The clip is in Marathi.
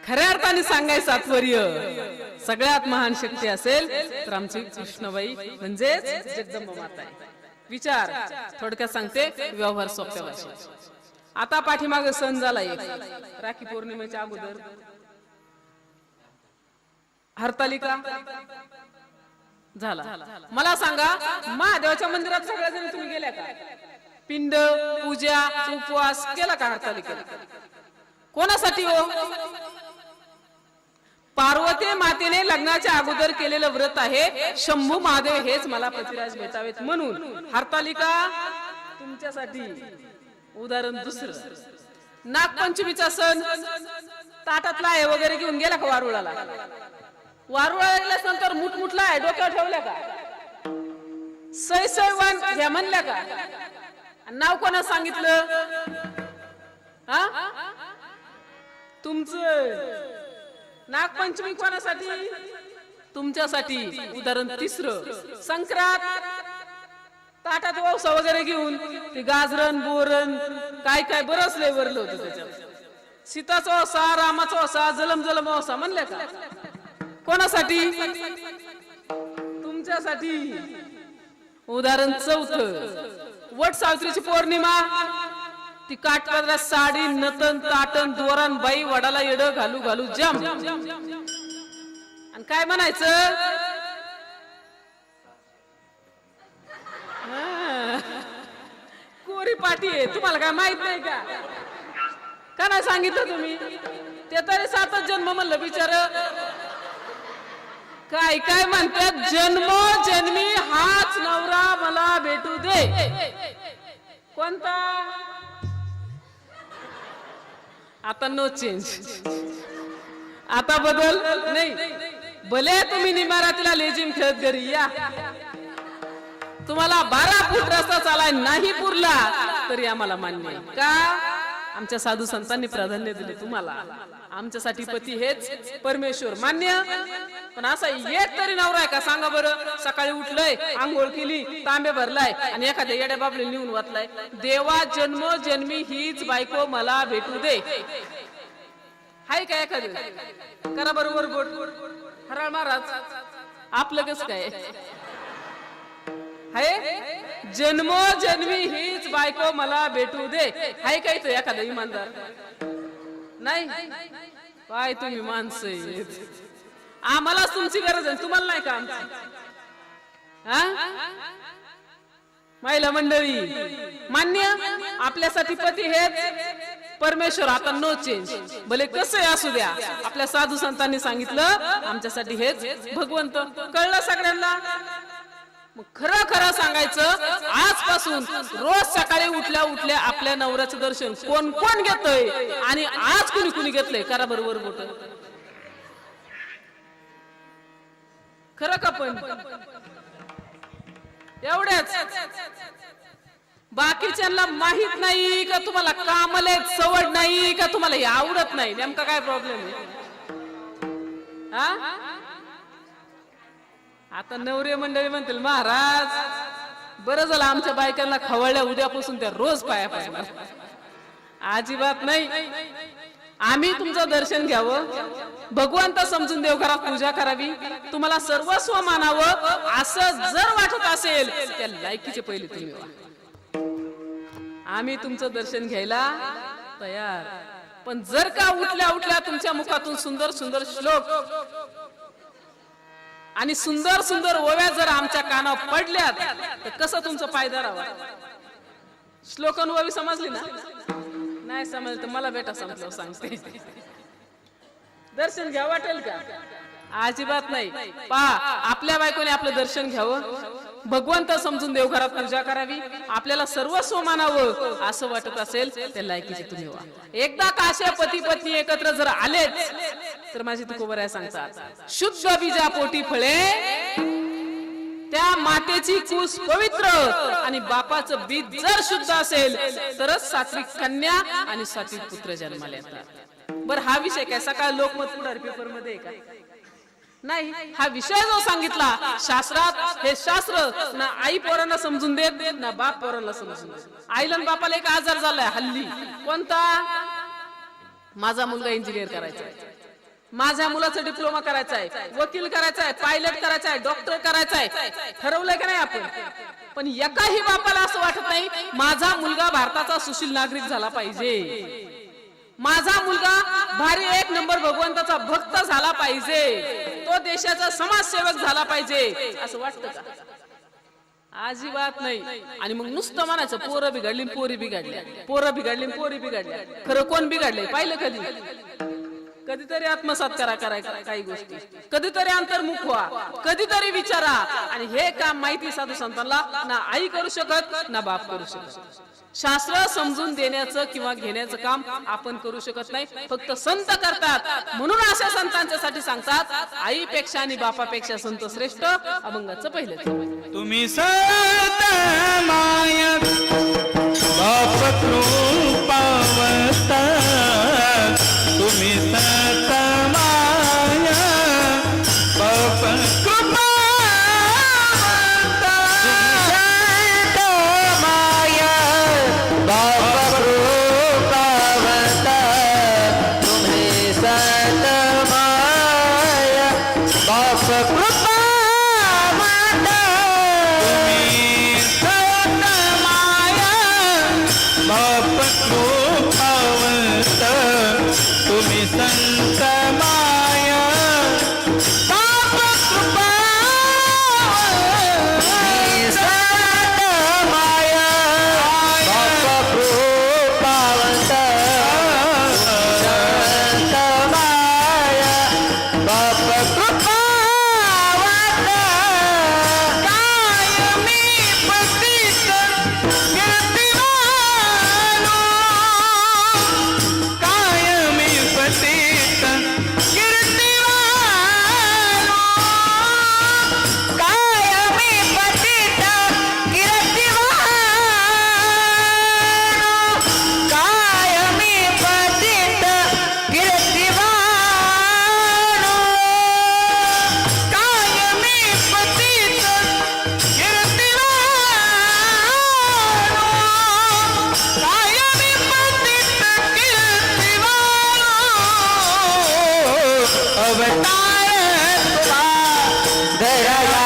खऱ्या अर्थाने सांगायचं तात्पर्य सगळ्यात महान शक्ती असेल तर आमची कृष्णबाई म्हणजेच जगदंबा माता आहे. विचार थोडक्यात सांगते, व्यवहार सोप्या भाषेत. आता पाठीमागे सण झाला एक, राखी पौर्णिमेच्या अगोदर हरतालिका झाला. मला सांगा, महादेवाच्या मंदिरात सगळ्याजण तुम्ही गेल्या का? पिंड पूजा उपवास केला का हरतालिकेला? कोणासाठी हो? पार्वती मातेने लग्नाच्या अगोदर केलेलं व्रत आहे, शंभू महादेव हेच मला पतिराज भेटावेत म्हणून. हरतालिका तुमच्यासाठी. उदाहरण दुसरं, नागपंचमीचा सण ताटातला आहे वगैरे घेऊन गेला का वारुळाला? वारुळाला गेल्यानंतर मुठमुठला आहे डोक्यावर ठेवल्या का? सै सै वन ह्या म्हणल्या का? नाव कोणा सांगितलं? हा, तुमचं. नागपंचमी कोणासाठी? तुमच्यासाठी. उदाहरण तिसरं, संक्रांत ताटात वौसा वगैरे घेऊन ते गाजरण बोरण काय काय बरंच लय वरलं होतं त्याच्यात. सीताचा वसा, रामाचा वसा, जलम जलम वसा म्हणल्या का? कोणासाठी? तुमच्यासाठी. उदाहरण चौथं, वट सावित्रीची पौर्णिमा. ती काठपदरात साडी नतन ताटन दोरण बाई वडाला येड घालू घालू जम. आणि काय म्हणायचं? कोरी पाटी आहे. तुम्हाला काय माहित नाही का? का नाही सांगितलं तुम्ही? ते तरी 7च जन्म म्हणलं बिचार. काय काय म्हणतात, जन्मोजन्मी हाच नवरा मला भेटू दे. कोणता? आता नो चेंज. आता बदल नाही. भले तुम्ही निमारातीला लेजिम खेळत घरी या, तुम्हाला 12 फूट रस्ता चालाय नाही पुरला तरी आम्हाला मान्य आहे. का? आमच्या साधू संतांनी प्राधान्य दिले तुम्हाला. आमच्यासाठी पती हेच परमेश्वर. मान्य. पण असा एक तरी नवरा आहे का सांगा बरं? सकाळी उठलंय, आंघोळ केली, तांबे भरलाय आणि एखाद्या येड्या बाबले नेऊन वाचलाय, देवा जन्मोजन्मी हीच बायको मला भेटू दे. हाय का एखादं? करा बरोबर बोट. हराळ महाराज आपलं कसं काय हाय? जन्मोजन्मी हीच बायको मला भेटू दे. हाय काय तो एखादा इमानदार? नाही. काय तुम्ही माणसं आहेत. आम्हाला तुमची गरज आहे, तुम्हाला नाही का आमची? महिला मंडळी मान्य. आपल्यासाठी पती हेच परमेश्वर. आता नो चेंज. भले कसं असू द्या, आपल्या साधू संतांनी सांगितलं आमच्यासाठी हेच भगवंत. कळलं सगळ्यांना? मग खरं खरं सांगायचं, आजपासून रोज सकाळी उठल्या उठल्या आपल्या नवऱ्याचं दर्शन कोण कोण घेतय आणि आज कुणी कुणी घेतलंय? करा बरोबर बोट. खरं का? पण एवढ्याच. बाकीच्यांना माहित नाही का? तुम्हाला कामले सवड नाही का? तुम्हाला हे आवडत नाही? नेमका काय प्रॉब्लेम आहे? हा, आता नवरे मंडळी म्हणतील, महाराज बरं झालं आमच्या बायकांना खवळल्या, उद्यापासून त्या रोज पाया पडणार. अजिबात नाही. आम्ही तुमचं दर्शन घ्यावं, भगवंत समजून देवघरात पूजा करावी, तुम्हाला सर्वस्व मानावं असं जर वाटत असेल त्या लायकीचे पहिले तुम्ही व्हा. आम्ही तुमचं दर्शन घ्यायला तयार. पण जर का उठल्या उठल्या तुमच्या मुखातून सुंदर सुंदर श्लोक आणि सुंदर सुंदर ओव्या जर आमच्या कानावर पडल्यात तर कसं तुमचं पायदार हवा? श्लोकन ओवी समजली ना? नाही समजलं तर मला बेटा समजलं सांगते. दर्शन घ्या वाटेल का? अजिबात नाही. पहा, आपल्या बायकोने आपलं दर्शन घ्यावं, भगवंत समजून देवघरात पूजा करावी, आपल्याला सर्वस्व मानावं असं वाटत असेल त्या लायकीचे तुम्ही व्हा. एकदा का अशा पती पत्नी एकत्र जर आलेच तर माझी तुकोबराय सांगतात, शुद्ध बीजा पोटी फळे, त्या मातेची कुस पवित्र आणि बापाचं बीज जर शुद्ध असेल तरच सात्विक कन्या आणि सात्विक पुत्र जन्माला येतात. बरं, हा विषय काय सकाळ लोकमत पुढारी पेपर मध्ये का? नाही. हा विषय जो सांगितला शास्त्रात, हे शास्त्र ना आई पोरांना समजून देत ना बाप पोरांना समजून देत. आईला आणि बापाला एक आजार झालाय हल्ली. कोणता? माझा मुलगा इंजिनियर करायचा. माझ्या मुलाचा डिप्लोमा करायचा आहे, वकील करायचा आहे, पायलट करायचा आहे, डॉक्टर करायचा आहे, ठरवलंय का नाही आपण? पण एकाही बापाला असं वाटत नाही माझा मुलगा भारताचा सुशील नागरिक झाला पाहिजे, माझा मुलगा भारी एक नंबर भगवंताचा भक्त झाला पाहिजे, तो देशाचा समाजसेवक झाला पाहिजे, असं वाटतं का? अजिबात नाही. आणि मग नुसतं म्हणायचं पोरं बिघडली पोरी बिघडल्या, पोरं बिघडली पोरी बिघडल्या. खरं कोण बिघडले पाहिलं कधी? कधीतरी आत्मसात करा काही गोष्टी, कधीतरी अंतर्मुख व्हा, कधीतरी विचारा. आणि हे काम माहिती साधू संतांना ना आई करू शकत ना बाप करू शकत. शास्त्र समजून देण्याचं किंवा घेण्याचं काम आपण करू शकत नाही, फक्त संत करतात. म्हणून अशा संतांच्यासाठी सांगतात आईपेक्षा आणि बापापेक्षा संत श्रेष्ठ. अभंगाचं पहिलं तुम्ही संत माय बाप कृपावंत, तुम्ही संत माय बाप कृपावंत, संत माय बाप कृपावंत, तुम्ही संत माय बाप कृपावंत, तुम्ही संत माय बाप कृपावंत, तुम्ही संत माय बाप अवतार तुला धराया